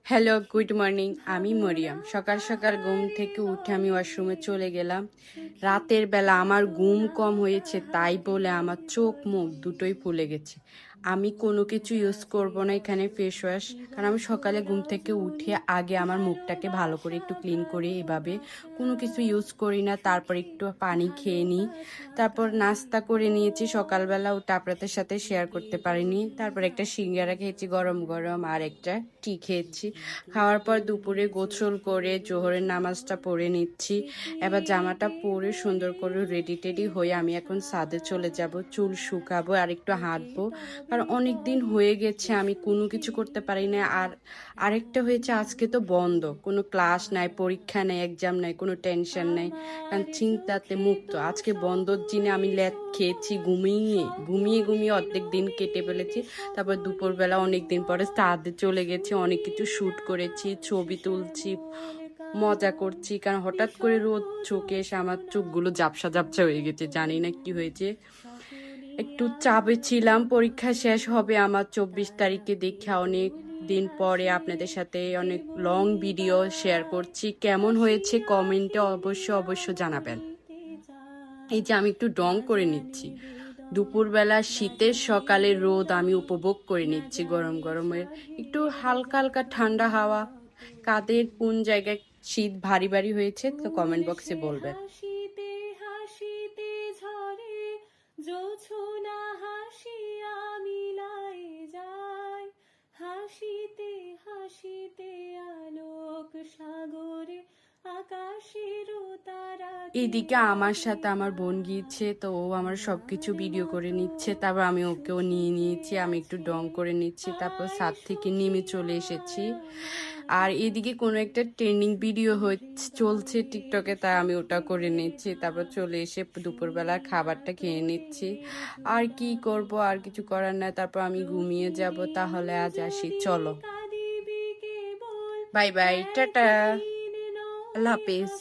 Hello, good morning. আমি মরিয়ম। সকাল সকাল ঘুম থেকে উঠে আমি ওয়াশরুমে চলে গেলাম। রাতের বেলা আমার ঘুম কম হয়েছে, তাই বলে আমার চোখ মুখ দুটোই ফুলে গেছে। আমি কোনো কিছু ইউজ করব না এখানে ফেস ওয়াশ, কারণ আমি সকালে ঘুম থেকে উঠে আগে আমার মুখটাকে ভালো করে একটু ক্লিন করি। এভাবে কোনো কিছু ইউজ করি না, তারপর একটু পানি খেয়ে নিই। তারপর নাস্তা করে নিয়েছি সকালবেলা, ওটা আপনাদের সাথে শেয়ার করতে পারিনি। তারপর একটা সিঙ্গারা খেয়েছি গরম গরম, আর একটা টি খেয়েছি। খাওয়ার পর দুপুরে গোসল করে জোহরের নামাজটা পড়ে নিচ্ছি। এবার জামাটা পরে সুন্দর করে রেডি টেডি হয়ে আমি এখন ছাদে চলে যাব, চুল শুকাবো আর একটু হাঁটবো, কারণ অনেক দিন হয়ে গেছে আমি কোনো কিছু করতে পারি না। আর আরেকটা হয়েছে, আজকে তো বন্ধ, কোনো ক্লাস নাই, পরীক্ষা নেই, এক্সাম নাই, কোনো টেনশন নেই, কারণ চিন্তাতে মুক্ত। আজকে বন্ধর দিনে আমি ল্যাদ খেয়েছি, ঘুমিয়ে ঘুমিয়ে ঘুমিয়ে অর্ধেক দিন কেটে ফেলেছি। তারপর দুপুরবেলা অনেক দিন পরে ছাদে চলে গেছি, অনেক কিছু শ্যুট করেছি, ছবি তুলছি, মজা করছি, কারণ হঠাৎ করে রোদ চোখে এসে আমার চোখগুলো ঝাপসা ঝাপসা হয়ে গেছে, জানি না কি হয়েছে। একটু চাপে ছিলাম, পরীক্ষা শেষ হবে আমার 24 তারিখে। দেখা অনেক দিন পরে আপনাদের সাথে অনেক লং ভিডিও শেয়ার করছি। কেমন হয়েছে কমেন্টে অবশ্য জানাবেন। এই যে আমি একটু ডং করে নিচ্ছি, দুপুরবেলা শীতের সকালে রোদ আমি উপভোগ করে নিচ্ছি, গরম গরমের একটু হালকা হালকা ঠান্ডা হাওয়া। কাদের কোন জায়গায় শীত ভারী ভারী হয়েছে তো কমেন্ট বক্সে বলবেন। হাসিতে হাসিতে ঝরে জোছনা হাসিয়া মিলাই যায়, হাসিতে হাসিতে আলোক সাগরে আকাশের তারা। এইদিকে আমার সাথে আমার বোন গিয়েছে, তো ও আমার সবকিছু ভিডিও করে নিচ্ছে, তারপর আমি ওকেও নিয়ে নিয়েছি, আমি একটু ডং করে নিচ্ছি, তারপর ছাদ থেকে নেমে চলে এসেছি। আর এদিকে কোনো একটা ট্রেন্ডিং ভিডিও চলছে টিকটকে, তাই আমি ওটা করে নিচ্ছি, তারপর চলে এসে দুপুরবেলা খাবারটা খেয়ে নিচ্ছি। আর কি করব, আর কিছু করার নাই, তারপর আমি ঘুমিয়ে যাব। তাহলে আজ আসি, চলো, বাই বাই, টাটা, আল্লাহ হাফিজ।